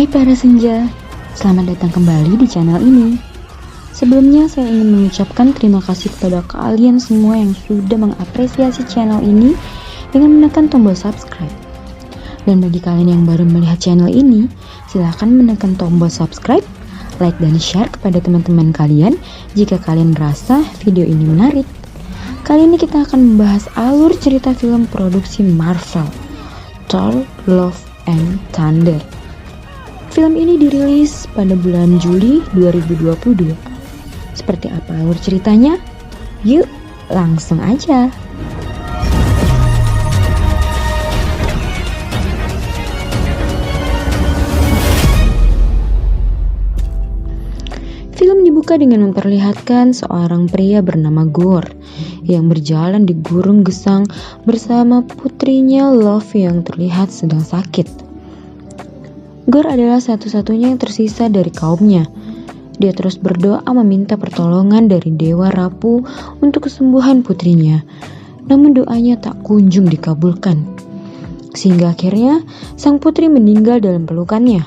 Hai para senja, selamat datang kembali di channel ini. Sebelumnya saya ingin mengucapkan terima kasih kepada kalian semua yang sudah mengapresiasi channel ini dengan menekan tombol subscribe. Dan bagi kalian yang baru melihat channel ini, silahkan menekan tombol subscribe, like dan share kepada teman-teman kalian jika kalian merasa video ini menarik. Kali ini kita akan membahas alur cerita film produksi Marvel, Thor: Love and Thunder. Film ini dirilis pada bulan Juli 2022. Seperti apa alur ceritanya? Yuk, langsung aja. Film dibuka dengan memperlihatkan seorang pria bernama Gorr yang berjalan di gurun gesang bersama putrinya Love yang terlihat sedang sakit. Gorr adalah satu-satunya yang tersisa dari kaumnya. Dia terus berdoa meminta pertolongan dari Dewa Rapu untuk kesembuhan putrinya. Namun doanya tak kunjung dikabulkan. Sehingga akhirnya sang putri meninggal dalam pelukannya.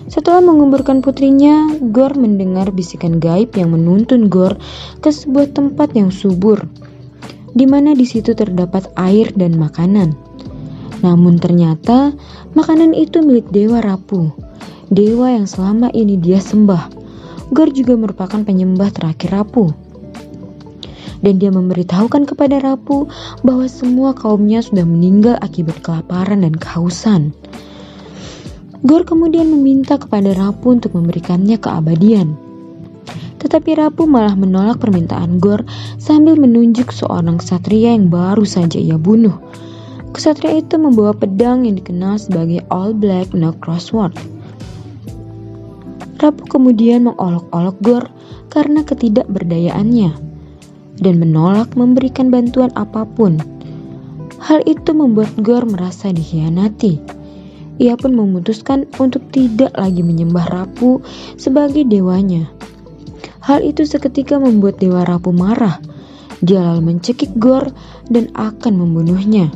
Setelah menguburkan putrinya, Gorr mendengar bisikan gaib yang menuntun Gorr ke sebuah tempat yang subur, di mana di situ terdapat air dan makanan. Namun ternyata makanan itu milik Dewa Rapu, dewa yang selama ini dia sembah. Gorr juga merupakan penyembah terakhir Rapu. Dan dia memberitahukan kepada Rapu bahwa semua kaumnya sudah meninggal akibat kelaparan dan kehausan. Gorr kemudian meminta kepada Rapu untuk memberikannya keabadian. Tetapi Rapu malah menolak permintaan Gorr sambil menunjuk seorang ksatria yang baru saja ia bunuh. Ksatria itu membawa pedang yang dikenal sebagai All Black No Crossword. Rapu kemudian mengolok-olok Gorr karena ketidakberdayaannya dan menolak memberikan bantuan apapun. Hal itu membuat Gorr merasa dikhianati. Ia pun memutuskan untuk tidak lagi menyembah Rapu sebagai dewanya. Hal itu seketika membuat Dewa Rapu marah. Dia lalu mencekik Gorr dan akan membunuhnya.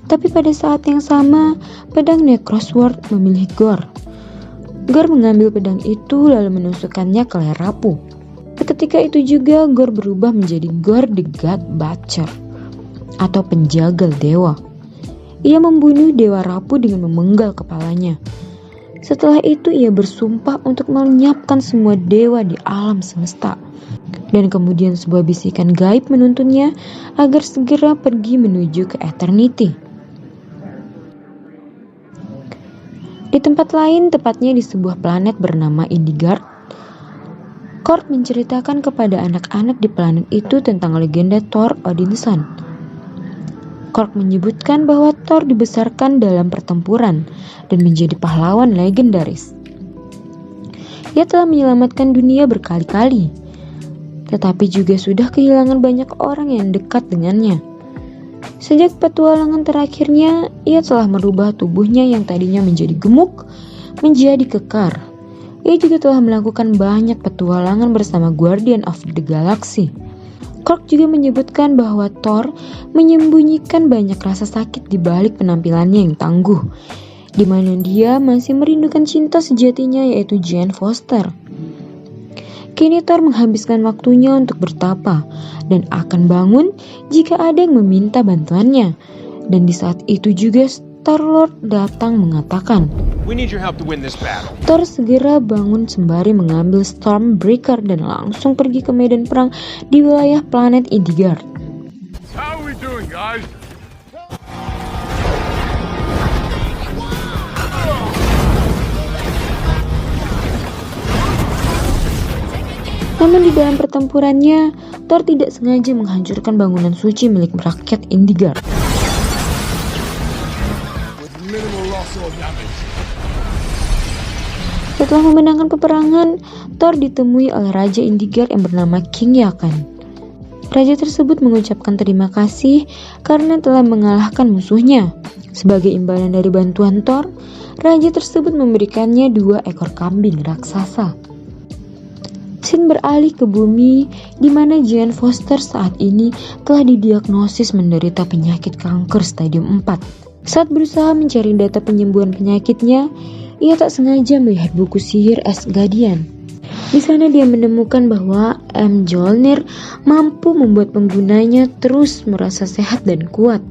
Tapi pada saat yang sama, pedang Necrosword memilih Gorr. Gorr mengambil pedang itu lalu menusukkannya ke leher Rapu. Ketika itu juga Gorr berubah menjadi Gorr the God Butcher atau penjagal dewa. Ia membunuh Dewa Rapu dengan memenggal kepalanya. Setelah itu ia bersumpah untuk melenyapkan semua dewa di alam semesta. Dan kemudian sebuah bisikan gaib menuntunnya agar segera pergi menuju ke Eternity. Di tempat lain, tepatnya di sebuah planet bernama Indigard, Korg menceritakan kepada anak-anak di planet itu tentang legenda Thor Odinson. Korg menyebutkan bahwa Thor dibesarkan dalam pertempuran dan menjadi pahlawan legendaris. Ia telah menyelamatkan dunia berkali-kali, tetapi juga sudah kehilangan banyak orang yang dekat dengannya. Sejak petualangan terakhirnya, ia telah merubah tubuhnya yang tadinya menjadi gemuk menjadi kekar. Ia juga telah melakukan banyak petualangan bersama Guardian of the Galaxy. Korg juga menyebutkan bahwa Thor menyembunyikan banyak rasa sakit di balik penampilannya yang tangguh, di mana dia masih merindukan cinta sejatinya yaitu Jane Foster. Kini Thor menghabiskan waktunya untuk bertapa dan akan bangun jika ada yang meminta bantuannya. Dan di saat itu juga Star-Lord datang mengatakan, "We need your help to win this battle." Thor segera bangun sembari mengambil Stormbreaker dan langsung pergi ke medan perang di wilayah planet Indigard. How are we doing, guys? Namun di dalam pertempurannya, Thor tidak sengaja menghancurkan bangunan suci milik rakyat Indigard. Setelah memenangkan peperangan, Thor ditemui oleh Raja Indigard yang bernama King Yakan. Raja tersebut mengucapkan terima kasih karena telah mengalahkan musuhnya. Sebagai imbalan dari bantuan Thor, Raja tersebut memberikannya 2 ekor kambing raksasa. Scene beralih ke bumi di mana Jane Foster saat ini telah didiagnosis menderita penyakit kanker stadium 4. Saat berusaha mencari data penyembuhan penyakitnya, ia tak sengaja melihat buku sihir Asgardian. Di sana dia menemukan bahwa Mjolnir mampu membuat penggunanya terus merasa sehat dan kuat.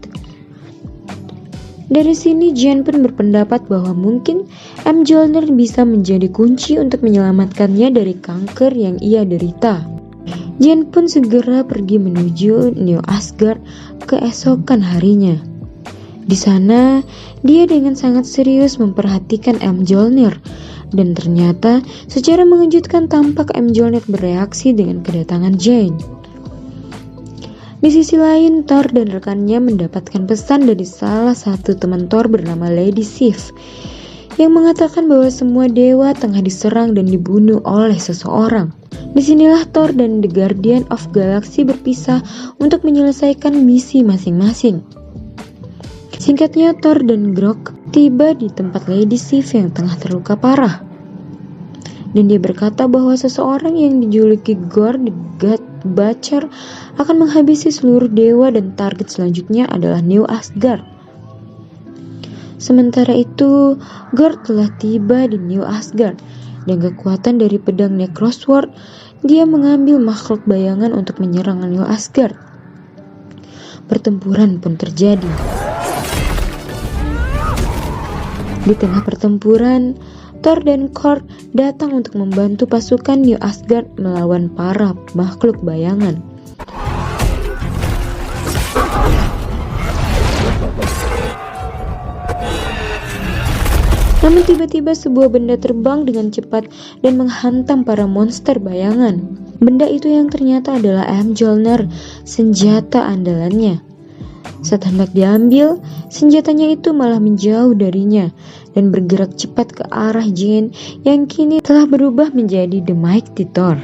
Dari sini Jane pun berpendapat bahwa mungkin Mjolnir bisa menjadi kunci untuk menyelamatkannya dari kanker yang ia derita. Jane pun segera pergi menuju New Asgard keesokan harinya. Di sana, dia dengan sangat serius memperhatikan Mjolnir, dan ternyata secara mengejutkan tampak Mjolnir bereaksi dengan kedatangan Jane. Di sisi lain, Thor dan rekannya mendapatkan pesan dari salah satu teman Thor bernama Lady Sif, yang mengatakan bahwa semua dewa tengah diserang dan dibunuh oleh seseorang. Disinilah Thor dan The Guardian of Galaxy berpisah untuk menyelesaikan misi masing-masing. Singkatnya, Thor dan Grok tiba di tempat Lady Sif yang tengah terluka parah. Dan dia berkata bahwa seseorang yang dijuluki Gorr the God Butcher akan menghabisi seluruh dewa dan target selanjutnya adalah New Asgard. Sementara itu, Gorr telah tiba di New Asgard, dan kekuatan dari pedang Necrosword, dia mengambil makhluk bayangan untuk menyerang New Asgard. Pertempuran pun terjadi. Di tengah pertempuran, Thor dan Korg datang untuk membantu pasukan New Asgard melawan para makhluk bayangan. Namun tiba-tiba sebuah benda terbang dengan cepat dan menghantam para monster bayangan. Benda itu yang ternyata adalah Mjolnir, senjata andalannya. Saat hendak diambil, senjatanya itu malah menjauh darinya dan bergerak cepat ke arah Jane yang kini telah berubah menjadi The Mighty Thor.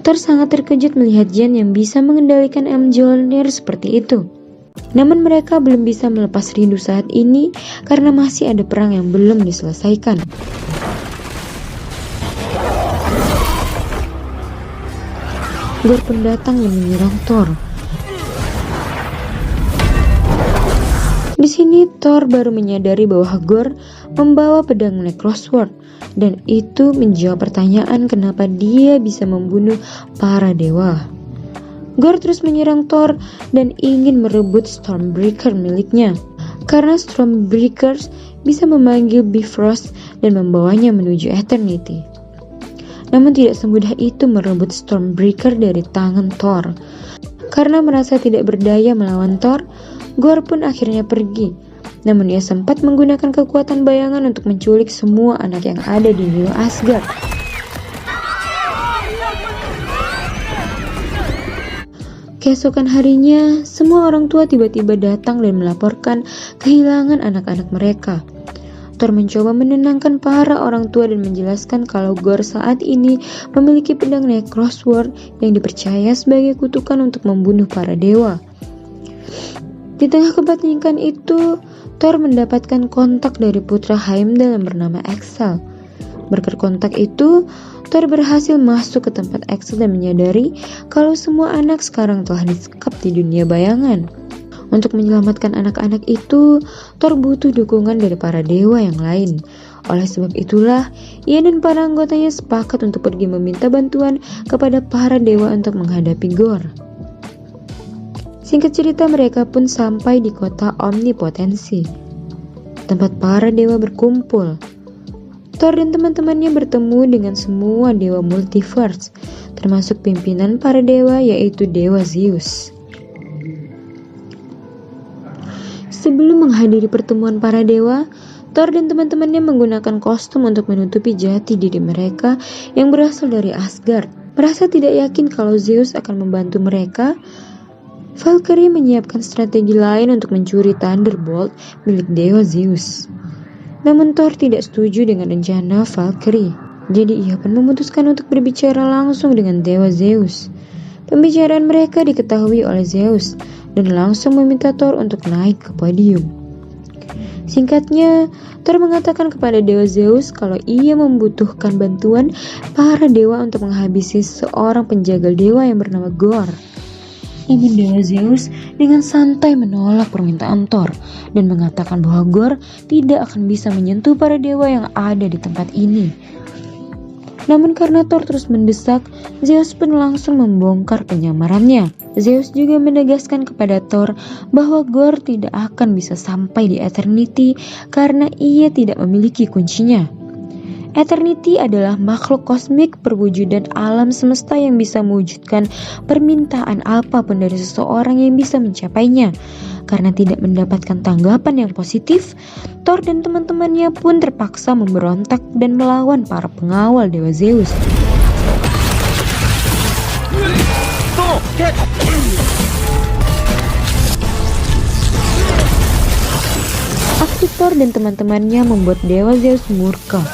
Thor sangat terkejut melihat Jane yang bisa mengendalikan Mjolnir seperti itu. Namun mereka belum bisa melepas rindu saat ini karena masih ada perang yang belum diselesaikan. Gorr pun datang dan menyerang Thor. Di sini Thor baru menyadari bahwa Gorr membawa pedang Necrosword, dan itu menjawab pertanyaan kenapa dia bisa membunuh para dewa. Gorr terus menyerang Thor dan ingin merebut Stormbreaker miliknya, karena Stormbreakers bisa memanggil Bifrost dan membawanya menuju Eternity. Namun tidak semudah itu merebut Stormbreaker dari tangan Thor. Karena merasa tidak berdaya melawan Thor, Gorr pun akhirnya pergi. Namun ia sempat menggunakan kekuatan bayangan untuk menculik semua anak yang ada di New Asgard. Keesokan harinya, semua orang tua tiba-tiba datang dan melaporkan kehilangan anak-anak mereka. Thor mencoba menenangkan para orang tua dan menjelaskan kalau Gorr saat ini memiliki pedang Necrosword yang dipercaya sebagai kutukan untuk membunuh para dewa. Di tengah kepanikan itu, Thor mendapatkan kontak dari putra Heimdall yang bernama Axel. Berkat kontak itu, Thor berhasil masuk ke tempat Axel dan menyadari kalau semua anak sekarang telah disekap di dunia bayangan. Untuk menyelamatkan anak-anak itu, Thor butuh dukungan dari para dewa yang lain. Oleh sebab itulah, ia dan para anggotanya sepakat untuk pergi meminta bantuan kepada para dewa untuk menghadapi Gorr. Singkat cerita, mereka pun sampai di kota Omnipotensi, tempat para dewa berkumpul. Thor dan teman-temannya bertemu dengan semua dewa multiverse, termasuk pimpinan para dewa yaitu Dewa Zeus. Sebelum menghadiri pertemuan para dewa, Thor dan teman-temannya menggunakan kostum untuk menutupi jati diri mereka yang berasal dari Asgard. Merasa tidak yakin kalau Zeus akan membantu mereka, Valkyrie menyiapkan strategi lain untuk mencuri Thunderbolt milik Dewa Zeus. Namun Thor tidak setuju dengan rencana Valkyrie. Jadi ia pun memutuskan untuk berbicara langsung dengan Dewa Zeus. Pembicaraan mereka diketahui oleh Zeus dan langsung meminta Thor untuk naik ke podium. Singkatnya, Thor mengatakan kepada Dewa Zeus kalau ia membutuhkan bantuan para dewa untuk menghabisi seorang penjagal dewa yang bernama Gorr. Namun Dewa Zeus dengan santai menolak permintaan Thor dan mengatakan bahwa Gorr tidak akan bisa menyentuh para dewa yang ada di tempat ini. Namun karena Thor terus mendesak, Zeus pun langsung membongkar penyamarannya. Zeus juga menegaskan kepada Thor bahwa Gorr tidak akan bisa sampai di Eternity karena ia tidak memiliki kuncinya. Eternity adalah makhluk kosmik perwujudan alam semesta yang bisa mewujudkan permintaan apapun dari seseorang yang bisa mencapainya. Karena tidak mendapatkan tanggapan yang positif, Thor dan teman-temannya pun terpaksa memberontak dan melawan para pengawal Dewa Zeus. Aksi Thor dan teman-temannya membuat Dewa Zeus murka.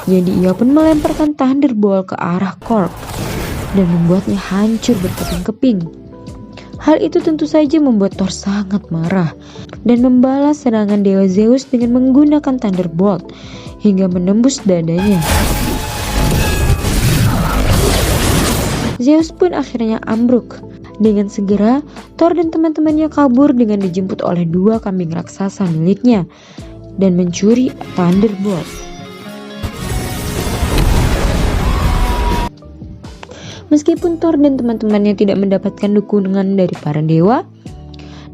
Jadi ia pun melemparkan Thunderbolt ke arah Korg dan membuatnya hancur berkeping-keping. Hal itu tentu saja membuat Thor sangat marah dan membalas serangan Dewa Zeus dengan menggunakan Thunderbolt hingga menembus dadanya. Zeus pun akhirnya ambruk. Dengan segera, Thor dan teman-temannya kabur dengan dijemput oleh 2 kambing raksasa miliknya dan mencuri Thunderbolt. Meskipun Thor dan teman-temannya tidak mendapatkan dukungan dari para dewa,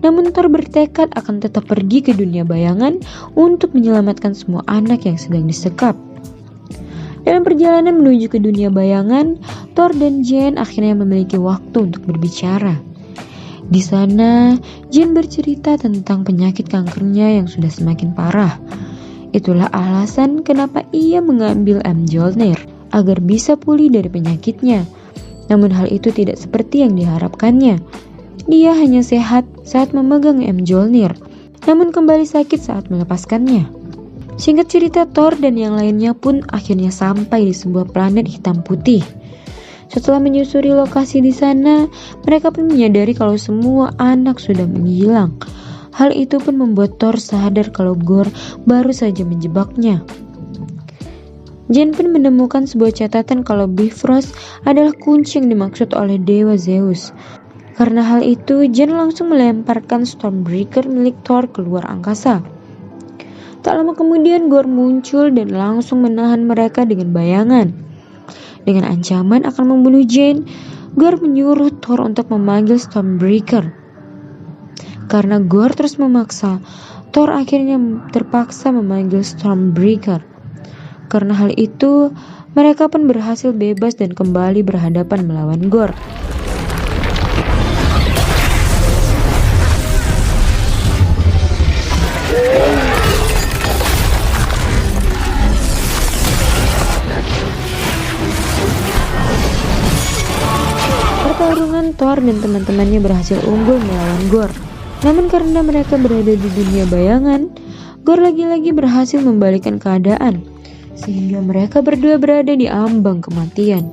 namun Thor bertekad akan tetap pergi ke dunia bayangan untuk menyelamatkan semua anak yang sedang disekap. Dalam perjalanan menuju ke dunia bayangan, Thor dan Jane akhirnya memiliki waktu untuk berbicara. Di sana, Jane bercerita tentang penyakit kankernya yang sudah semakin parah. Itulah alasan kenapa ia mengambil Mjolnir agar bisa pulih dari penyakitnya. Namun hal itu tidak seperti yang diharapkannya. Dia hanya sehat saat memegang Mjolnir, namun kembali sakit saat melepaskannya. Singkat cerita, Thor dan yang lainnya pun akhirnya sampai di sebuah planet hitam putih. Setelah menyusuri lokasi di sana, mereka pun menyadari kalau semua anak sudah menghilang. Hal itu pun membuat Thor sadar kalau Gorr baru saja menjebaknya. Jane pun menemukan sebuah catatan kalau Bifrost adalah kunci yang dimaksud oleh Dewa Zeus. Karena hal itu, Jane langsung melemparkan Stormbreaker milik Thor keluar angkasa. Tak lama kemudian Gorr muncul dan langsung menahan mereka dengan bayangan. Dengan ancaman akan membunuh Jane, Gorr menyuruh Thor untuk memanggil Stormbreaker. Karena Gorr terus memaksa, Thor akhirnya terpaksa memanggil Stormbreaker. Karena hal itu, mereka pun berhasil bebas dan kembali berhadapan melawan Gorr. Pertarungan Thor dan teman-temannya berhasil unggul melawan Gorr. Namun karena mereka berada di dunia bayangan, Gorr lagi-lagi berhasil membalikkan keadaan, sehingga mereka berdua berada di ambang kematian.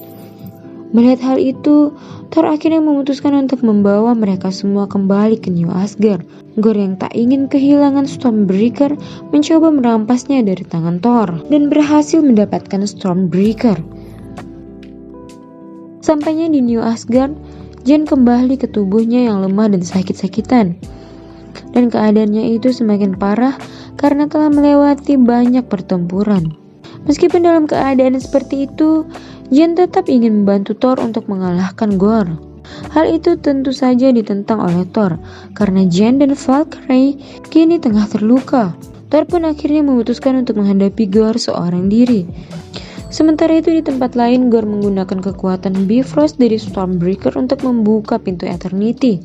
Melihat hal itu, Thor akhirnya memutuskan untuk membawa mereka semua kembali ke New Asgard. Gorr yang tak ingin kehilangan Stormbreaker mencoba merampasnya dari tangan Thor dan berhasil mendapatkan Stormbreaker. Sampainya di New Asgard, Jane kembali ke tubuhnya yang lemah dan sakit-sakitan. Dan keadaannya itu semakin parah karena telah melewati banyak pertempuran. Meskipun dalam keadaan seperti itu, Jane tetap ingin membantu Thor untuk mengalahkan Gorr. Hal itu tentu saja ditentang oleh Thor, karena Jane dan Valkyrie kini tengah terluka. Thor pun akhirnya memutuskan untuk menghadapi Gorr seorang diri. Sementara itu di tempat lain, Gorr menggunakan kekuatan Bifrost dari Stormbreaker untuk membuka pintu Eternity.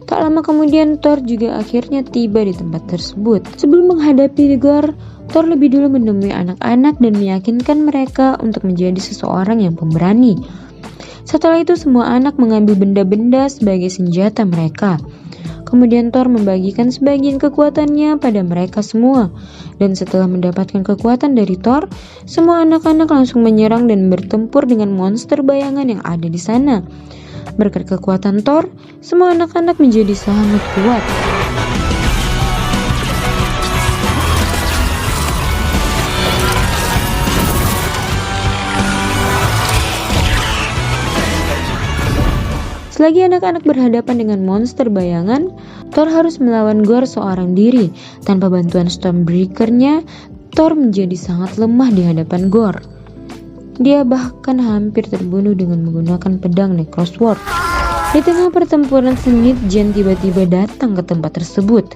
Tak lama kemudian, Thor juga akhirnya tiba di tempat tersebut. Sebelum menghadapi Gorr, Thor lebih dulu menemui anak-anak dan meyakinkan mereka untuk menjadi seseorang yang pemberani. Setelah itu semua anak mengambil benda-benda sebagai senjata mereka. Kemudian Thor membagikan sebagian kekuatannya pada mereka semua. Dan setelah mendapatkan kekuatan dari Thor, semua anak-anak langsung menyerang dan bertempur dengan monster bayangan yang ada di sana. Berkat kekuatan Thor, semua anak-anak menjadi sangat kuat. Selagi anak-anak berhadapan dengan monster bayangan, Thor harus melawan Gorr seorang diri. Tanpa bantuan Stormbreaker-nya, Thor menjadi sangat lemah di hadapan Gorr. Dia bahkan hampir terbunuh dengan menggunakan pedang Necrosword. Di tengah pertempuran sengit, Jen tiba-tiba datang ke tempat tersebut.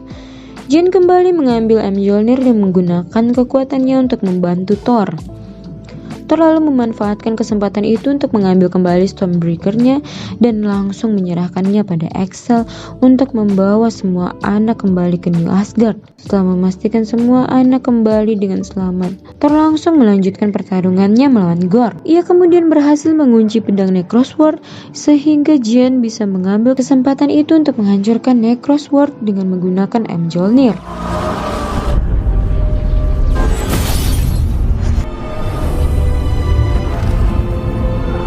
Jen kembali mengambil Mjolnir dan menggunakan kekuatannya untuk membantu Thor. Thor lalu memanfaatkan kesempatan itu untuk mengambil kembali Stormbreaker-nya dan langsung menyerahkannya pada Axel untuk membawa semua anak kembali ke New Asgard. Setelah memastikan semua anak kembali dengan selamat, Thor langsung melanjutkan pertarungannya melawan Gorr. Ia kemudian berhasil mengunci pedang Necrosword sehingga Jen bisa mengambil kesempatan itu untuk menghancurkan Necrosword dengan menggunakan Mjolnir.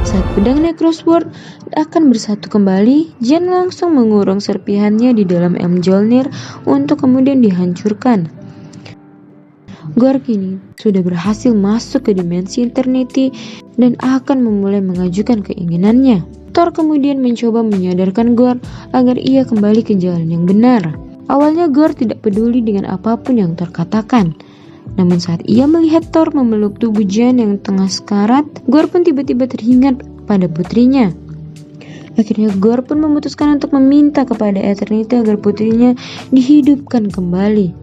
Saat pedang Necrosword akan bersatu kembali, Jen langsung mengurung serpihannya di dalam Mjolnir untuk kemudian dihancurkan. Gorr kini sudah berhasil masuk ke dimensi Eternity dan akan memulai mengajukan keinginannya. Thor kemudian mencoba menyadarkan Gorr agar ia kembali ke jalan yang benar. Awalnya Gorr tidak peduli dengan apapun yang Thor katakan. Namun saat ia melihat Thor memeluk tubuh Jen yang tengah sekarat, Gorr pun tiba-tiba teringat pada putrinya. Akhirnya Gorr pun memutuskan untuk meminta kepada Eternity agar putrinya dihidupkan kembali.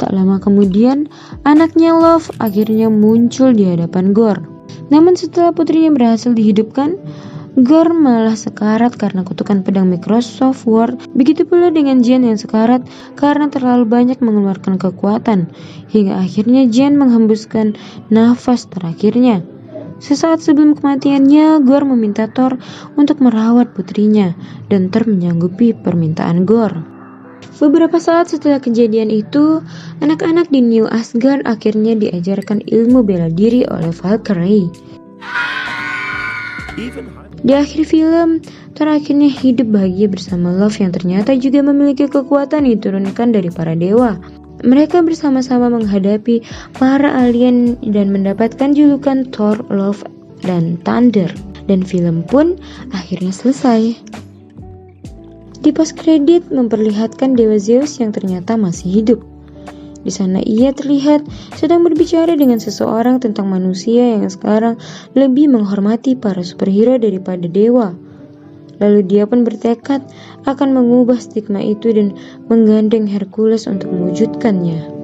Tak lama kemudian, anaknya Love akhirnya muncul di hadapan Gorr. Namun setelah putrinya berhasil dihidupkan, Gorr malah sekarat karena kutukan pedang Necrosword. Begitu pula dengan Jen yang sekarat karena terlalu banyak mengeluarkan kekuatan, hingga akhirnya Jen menghembuskan nafas terakhirnya. Sesaat sebelum kematiannya, Gorr meminta Thor untuk merawat putrinya, dan Thor menyanggupi permintaan Gorr. Beberapa saat setelah kejadian itu, anak-anak di New Asgard akhirnya diajarkan ilmu bela diri oleh Valkyrie. Di akhir film, Thor akhirnya hidup bahagia bersama Love yang ternyata juga memiliki kekuatan yang diturunkan dari para dewa. Mereka bersama-sama menghadapi para alien dan mendapatkan julukan Thor, Love, dan Thunder. Dan film pun akhirnya selesai. Di post kredit memperlihatkan Dewa Zeus yang ternyata masih hidup. Di sana ia terlihat sedang berbicara dengan seseorang tentang manusia yang sekarang lebih menghormati para superhero daripada dewa. Lalu dia pun bertekad akan mengubah stigma itu dan menggandeng Hercules untuk mewujudkannya.